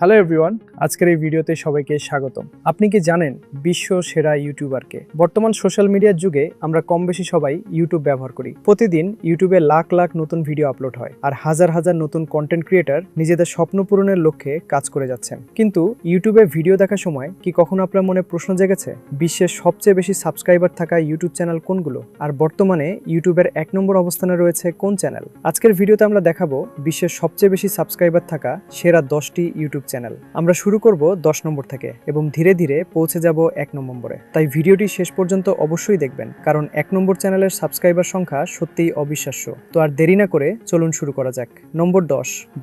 Hello everyone, আজকের এই ভিডিওতে সবাইকে স্বাগতম। আপনি কি জানেন বিশ্ব সেরা ইউটিউবারকে? বর্তমান সোশ্যাল মিডিয়ার যুগে আমরা কম বেশি সবাই ইউটিউব ব্যবহার করি। প্রতিদিন ইউটিউবে লাখ লাখ নতুন ভিডিও আপলোড হয়, আর হাজার হাজার নতুন কন্টেন্ট ক্রিয়েটর নিজেদের স্বপ্ন পূরণের লক্ষ্যে কাজ করে যাচ্ছেন। কিন্তু ইউটিউবে ভিডিও দেখার সময় কি কখনো আপনার মনে প্রশ্ন জেগেছে, বিশ্বের সবচেয়ে বেশি সাবস্ক্রাইবার থাকা ইউটিউব চ্যানেল কোনগুলো, আর বর্তমানে ইউটিউবের 1 নম্বর অবস্থানে রয়েছে কোন চ্যানেল? আজকের ভিডিওতে আমরা দেখাবো বিশ্বের সবচেয়ে বেশি সাবস্ক্রাইবার থাকা সেরা 10টি ইউটিউব চ্যানেল। আমরা শুরু করব 10 নম্বর থেকে এবং ধীরে ধীরে পৌঁছে যাব 1 নম্বরে। তাই ভিডিওটি শেষ পর্যন্ত অবশ্যই দেখবেন, কারণ 1 নম্বর চ্যানেলের সাবস্ক্রাইবার সংখ্যা সত্যিই অবিশ্বাস্য। তো আর দেরি না করে চলুন শুরু করা যাক। নম্বর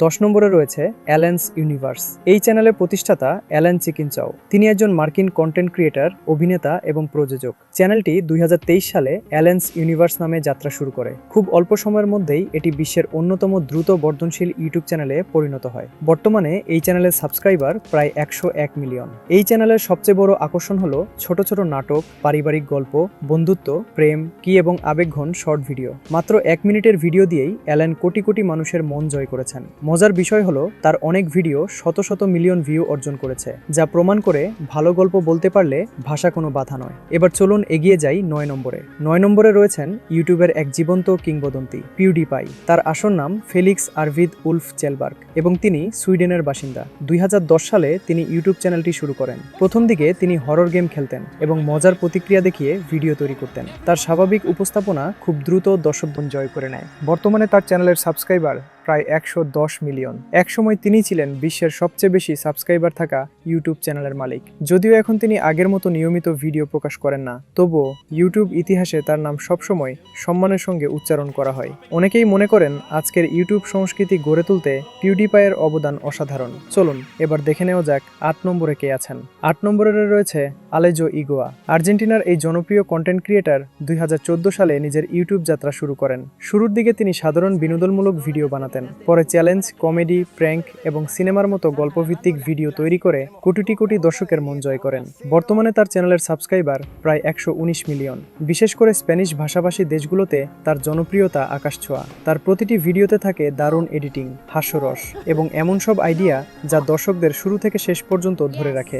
10 নম্বরে রয়েছে অ্যালেন্স ইউনিভার্স। এই চ্যানেলের প্রতিষ্ঠাতা অ্যালেন চিকেন চাও। তিনি একজন মার্কিন কন্টেন্ট ক্রিয়েটর, অভিনেতা এবং প্রযোজক। চ্যানেলটি 2023 সালে অ্যালেন্স ইউনিভার্স নামে যাত্রা শুরু করে। খুব অল্প সময়ের মধ্যেই এটি বিশ্বের অন্যতম দ্রুত বর্ধনশীল ইউটিউব চ্যানেলে পরিণত হয়। বর্তমানে এই চ্যানেলের সাবস্ক্রাইবার প্রায় 101 মিলিয়ন। এই চ্যানেলের সবচেয়ে বড় আকর্ষণ হলো ছোট ছোট নাটক, পারিবারিক গল্প, বন্ধুত্ব, প্রেম কি এবং আবেগঘন শর্ট ভিডিও। মাত্র 1 মিনিটের ভিডিও দিয়েই অ্যালেন কোটি কোটি মানুষের মন জয় করেছেন। মজার বিষয় হলো তার অনেক ভিডিও শত শত মিলিয়ন ভিউ অর্জন করেছে, যা প্রমাণ করে ভালো গল্প বলতে পারলে ভাষা কোনো বাধা নয়। এবার চলুন এগিয়ে যাই 9 নম্বরে। 9 নম্বরে রয়েছেন ইউটিউবের এক জীবন্ত কিংবদন্তি পিউডিপাই। তার আসল নাম ফেলিক্স আরভিদ উলফ চেলবার্গ এবং তিনি সুইডেনের বাসিন্দা। 2010 সালে তিনি ইউটিউব চ্যানেলটি শুরু করেন। প্রথম দিকে তিনি হরর গেম খেলতেন এবং মজার প্রতিক্রিয়া দেখিয়ে ভিডিও তৈরি করতেন। তার স্বাভাবিক উপস্থাপনা খুব দ্রুত দর্শক মন জয় করে নেয়। বর্তমানে তার চ্যানেলের সাবস্ক্রাইবার প্রায় 110 মিলিয়ন। একসময় তিনি ছিলেন বিশ্বের সবচেয়ে বেশি সাবস্ক্রাইবার থাকা ইউটিউব চ্যানেলের মালিক। যদিও এখন তিনি আগের মতো নিয়মিত ভিডিও প্রকাশ করেন না, তবুও ইউটিউব ইতিহাসে তার নাম সবসময় সম্মানের সঙ্গে উচ্চারণ করা হয়। অনেকেই মনে করেন আজকের ইউটিউব সংস্কৃতি গড়ে তুলতে পিউডিপাইয়ের অবদান অসাধারণ। চলুন এবার দেখে নেওয়া যাক 8 নম্বরে কে আছেন। 8 নম্বরে রয়েছে আলেজো ইগোয়া। আর্জেন্টিনার এই জনপ্রিয় কন্টেন্ট ক্রিয়েটর 2014 সালে নিজের ইউটিউব যাত্রা শুরু করেন। শুরুর দিকে তিনি সাধারণ বিনোদনমূলক ভিডিও বানাতেন, পরে চ্যালেঞ্জ, কমেডি, প্র্যাঙ্ক এবং সিনেমার মতো গল্পভিত্তিক ভিডিও তৈরি করে কোটি কোটি দর্শকের মন জয় করেন। বর্তমানে তার চ্যানেলের সাবস্ক্রাইবার প্রায় 119 মিলিয়ন। বিশেষ করে স্প্যানিশ ভাষাভাষী দেশগুলোতে তার জনপ্রিয়তা আকাশছোঁয়া। তার প্রতিটি ভিডিওতে থাকে দারুণ এডিটিং, হাস্যরস এবং এমন সব আইডিয়া যা দর্শকদের শুরু থেকে শেষ পর্যন্ত ধরে রাখে।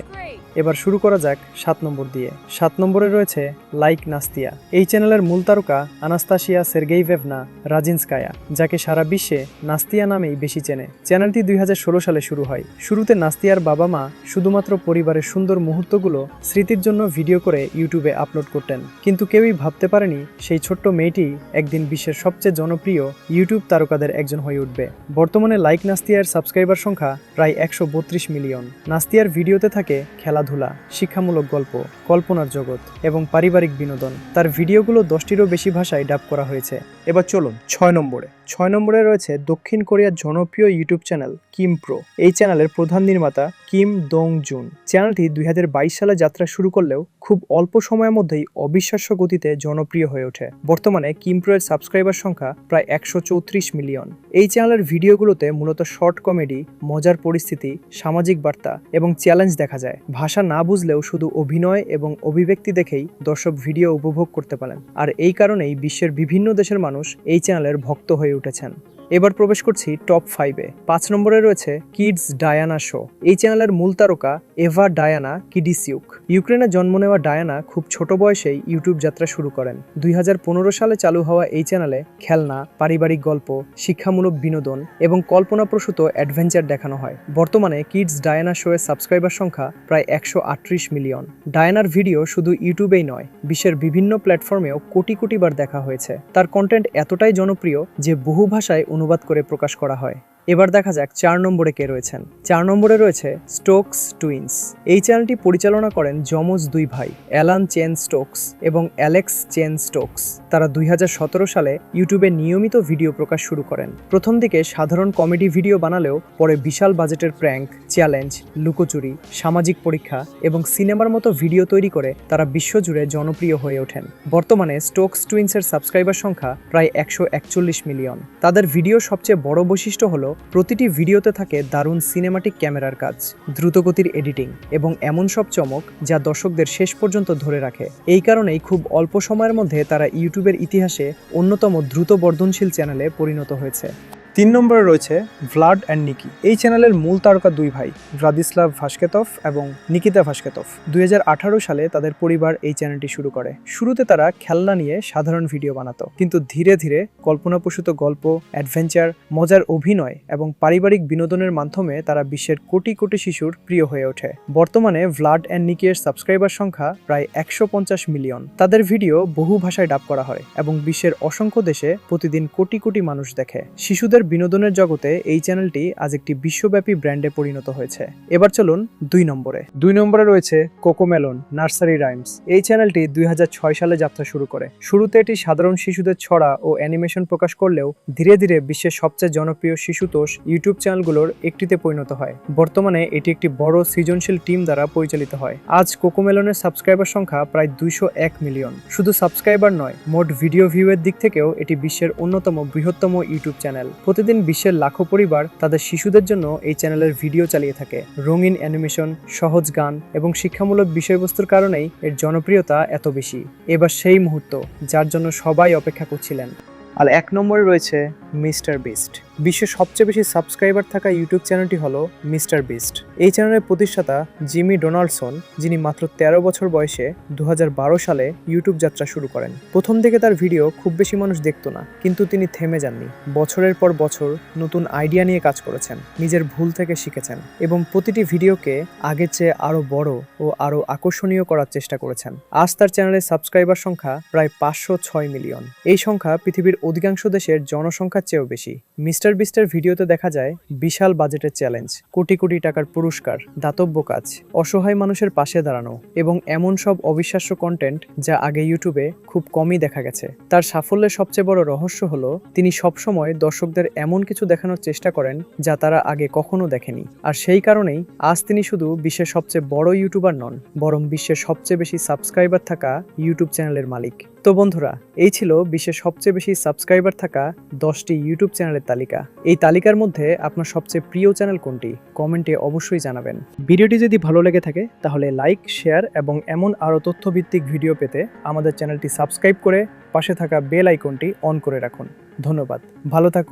এবার শুরু করা যাক 7 নম্বর দিয়ে। 7 নম্বরে রয়েছে লাইক নাস্তিয়া। এই চ্যানেলের মূল তারকা আনাস্তাসিয়া সের্গেইভেভনা রাজিনস্কায়া, যাকে সারা বিশ্বে নাস্তিয়া নামেই বেশি চেনে। চ্যানেলটি 2016 সালে শুরু হয়। শুরুতে নাস্তিয়ার বাবা মা শুধুমাত্র পরিবারের সুন্দর মুহূর্তগুলো স্মৃতির জন্য ভিডিও করে ইউটিউবে আপলোড করতেন, কিন্তু কেউই ভাবতে পারেনি সেই ছোট্ট মেয়েটি একদিন বিশ্বের সবচেয়ে জনপ্রিয় ইউটিউব তারকাদের একজন হয়ে উঠবে। বর্তমানে লাইক নাস্তিয়ার সাবস্ক্রাইবার সংখ্যা প্রায় 132 মিলিয়ন। নাস্তিয়ার ভিডিওতে থাকে খেলাধুলা, শিক্ষামূলক গল্প, কল্পনার জগৎ এবং পারিবারিক বিনোদন। তার ভিডিওগুলো 10টিরও বেশি ভাষায় ডাব করা হয়েছে। এবার চলুন 6 নম্বরে। 6 নম্বরে রয়েছে দক্ষিণ কোরিয়ার জনপ্রিয় ইউটিউব চ্যানেল কিম প্রো। এই চ্যানেলের প্রধান নির্মাতা কিম দং জুন। চ্যানেলটি 2022 সালে যাত্রা শুরু করলেও খুব অল্প সময়ের মধ্যেই অবিশ্বাস্য গতিতে জনপ্রিয় হয়ে ওঠে। বর্তমানে কিম প্রো এর সাবস্ক্রাইবার সংখ্যা প্রায় 134 মিলিয়ন। এই চ্যানেলের ভিডিওগুলোতে মূলত শর্ট কমেডি, মজার পরিস্থিতি, সামাজিক বার্তা এবং চ্যালেঞ্জ দেখা যায়। ভাষা না বুঝলেও শুধু অভিনয় এবং অভিব্যক্তি দেখেই দর্শক ভিডিও উপভোগ করতে পারেন, আর এই কারণেই বিশ্বের বিভিন্ন দেশের মানুষ এই চ্যানেলের ভক্ত হয়ে উঠেছেন। এবার প্রবেশ করছি টপ 5-এ। 5 নম্বরে রয়েছে কিডস ডায়ানা শো। এই চ্যানেলের মূল তারকা এভা ডায়ানা কিডিসিউক। ইউক্রেনে জন্ম নেওয়া ডায়ানা খুব ছোট বয়সেই ইউটিউব যাত্রা শুরু করেন। 2015 সালে চালু হওয়া এই চ্যানেলে খেলনা, পারিবারিক গল্প, শিক্ষামূলক বিনোদন এবং কল্পনাপ্রসূত অ্যাডভেঞ্চার দেখানো হয়। বর্তমানে কিডস ডায়ানা শো এর সাবস্ক্রাইবার সংখ্যা প্রায় 138 মিলিয়ন। ডায়ানার ভিডিও শুধু ইউটিউবেই নয়, বিশ্বের বিভিন্ন প্ল্যাটফর্মেও কোটি কোটি বার দেখা হয়েছে। তার কন্টেন্ট এতটাই জনপ্রিয় যে বহু ভাষায় অনুবাদ করে প্রকাশ করা হয়। এবার দেখা যাক 4 নম্বরে কে রয়েছেন। 4 নম্বরে রয়েছে স্টোকস টুইন্স। এই চ্যানেলটি পরিচালনা করেন যমজ দুই ভাই অ্যালান চেন স্টোকস এবং অ্যালেক্স চেন স্টোকস। তারা 2017 সালে ইউটিউবে নিয়মিত ভিডিও প্রকাশ শুরু করেন। প্রথম দিকে সাধারণ কমেডি ভিডিও বানালেও পরে বিশাল বাজেটের প্র্যাঙ্ক, চ্যালেঞ্জ, লুকোচুরি, সামাজিক পরীক্ষা এবং সিনেমার মতো ভিডিও তৈরি করে তারা বিশ্বজুড়ে জনপ্রিয় হয়ে ওঠেন। বর্তমানে স্টোকস টুইন্সের সাবস্ক্রাইবার সংখ্যা প্রায় 141 মিলিয়ন। তাদের ভিডিও সবচেয়ে বড় বৈশিষ্ট্য হলো প্রতিটি ভিডিওতে থাকে দারুণ সিনেমাটিক ক্যামেরার কাজ, দ্রুতগতির এডিটিং এবং এমন সব চমক যা দর্শকদের শেষ পর্যন্ত ধরে রাখে। এই কারণেই খুব অল্প সময়ের মধ্যে তারা ইউটিউবের ইতিহাসে অন্যতম দ্রুত বর্ধনশীল চ্যানেলে পরিণত হয়েছে। 3 নম্বরে রয়েছে ভ্লাড অ্যান্ড নিকি। এই চ্যানেলের মূল তারকা দুই ভাই, ভ্লাদিস্লাভ ভাস্কেতভ এবং নিকিতা ভাস্কেতভ। 2018 সালে তাদের পরিবার এই চ্যানেলটি শুরু করে। শুরুতে তারা খেলনা নিয়ে সাধারণ ভিডিও বানাতো, কিন্তু ধীরে ধীরে কল্পনাপ্রসূত গল্প, অ্যাডভেঞ্চার, মজার অভিনয় এবং পারিবারিক বিনোদনের মাধ্যমে তারা বিশ্বের কোটি কোটি শিশুর প্রিয় হয়ে ওঠে। বর্তমানে ভ্লাড অ্যান্ড নিকি এর সাবস্ক্রাইবার সংখ্যা প্রায় 150 মিলিয়ন। তাদের ভিডিও বহু ভাষায় ডাব করা হয় এবং বিশ্বের অসংখ্য দেশে প্রতিদিন কোটি কোটি মানুষ দেখে। শিশুদের বিনোদনের জগতে এই চ্যানেলটি আজ একটি বিশ্বব্যাপী ব্র্যান্ডে পরিণত হয়েছে। এবার চলুন 2 নম্বরে রয়েছে কোকোমেলন নার্সারি রাইমস। এই চ্যানেলটি 2006 সালে যাত্রা শুরু করে। শুরুতে এটি সাধারণ শিশুদের ছড়া ও অ্যানিমেশন প্রকাশ করলেও ধীরে ধীরে বিশ্বের সবচেয়ে জনপ্রিয় শিশুতোষ ইউটিউব চ্যানেলগুলোর একটিতে পরিণত হয়। বর্তমানে এটি একটি বড় সৃজনশীল টিম দ্বারা পরিচালিত হয়। আজ কোকোমেলনের সাবস্ক্রাইবার সংখ্যা প্রায় 201 মিলিয়ন। শুধু সাবস্ক্রাইবার নয়, মোট ভিডিও ভিউয়ের দিক থেকেও এটি বিশ্বের অন্যতম বৃহত্তম ইউটিউব চ্যানেল। প্রতিদিন বিশ্বের লাখো পরিবার তাদের শিশুদের জন্য এই চ্যানেলের ভিডিও চালিয়ে থাকে। রঙিন অ্যানিমেশন, সহজ গান এবং শিক্ষামূলক বিষয়বস্তুর কারণেই এর জনপ্রিয়তা এত বেশি। এবার সেই মুহূর্ত যার জন্য সবাই অপেক্ষা করছিলেন। আর 1 নম্বরে রয়েছে মিস্টার বিস্ট। বিশ্বের সবচেয়ে বেশি সাবস্ক্রাইবার থাকা ইউটিউব চ্যানেলটি হলো মিস্টার বিস্ট। এই চ্যানেলের প্রতিষ্ঠাতা জিমি ডোনাল্ডসন, যিনি মাত্র 13 বছর বয়সে 2012 সালে ইউটিউব যাত্রা শুরু করেন। প্রথম দিকে তার ভিডিও খুব বেশি মানুষ দেখতো না, কিন্তু তিনি থেমে যাননি। বছরের পর বছর নতুন আইডিয়া নিয়ে কাজ করেছেন, নিজের ভুল থেকে শিখেছেন এবং প্রতিটি ভিডিওকে আগের চেয়ে আরও বড় ও আরও আকর্ষণীয় করার চেষ্টা করেছেন। আজ তার চ্যানেলের সাবস্ক্রাইবার সংখ্যা প্রায় 506 মিলিয়ন। এই সংখ্যা পৃথিবীর অধিকাংশ দেশের জনসংখ্যার চেয়েও বেশি। মিস্টার বিস্টের ভিডিওতে দেখা যায় বিশাল বাজেটের চ্যালেঞ্জ, কোটি কোটি টাকার পুরস্কার, দাতব্য কাজ, অসহায় মানুষের পাশে দাঁড়ানো এবং এমন সব অবিশ্বাস্য কন্টেন্ট যা আগে ইউটিউবে খুব কমই দেখা গেছে। তার সাফল্যের সবচেয়ে বড় রহস্য হলো তিনি সবসময় দর্শকদের এমন কিছু দেখানোর চেষ্টা করেন যা তারা আগে কখনো দেখেনি। আর সেই কারণেই আজ তিনি শুধু বিশ্বের সবচেয়ে বড় ইউটিউবার নন, বরং বিশ্বের সবচেয়ে বেশি সাবস্ক্রাইবার থাকা ইউটিউব চ্যানেলের মালিক। তো বন্ধুরা, এই ছিল বিশ্বের সবচেয়ে বেশি সাবস্ক্রাইবার থাকা 10টি ইউটিউব চ্যানেলের তালিকা। এই তালিকার মধ্যে আপনার সবচেয়ে প্রিয় চ্যানেল কোনটি? কমেন্টে অবশ্যই জানাবেন। ভিডিওটি যদি ভালো লেগে থাকে তাহলে লাইক, শেয়ার এবং এমন আরও তথ্যভিত্তিক ভিডিও পেতে আমাদের চ্যানেলটি সাবস্ক্রাইব করে পাশে থাকা বেল আইকনটি অন করে রাখুন। ধন্যবাদ, ভালো থাকুন।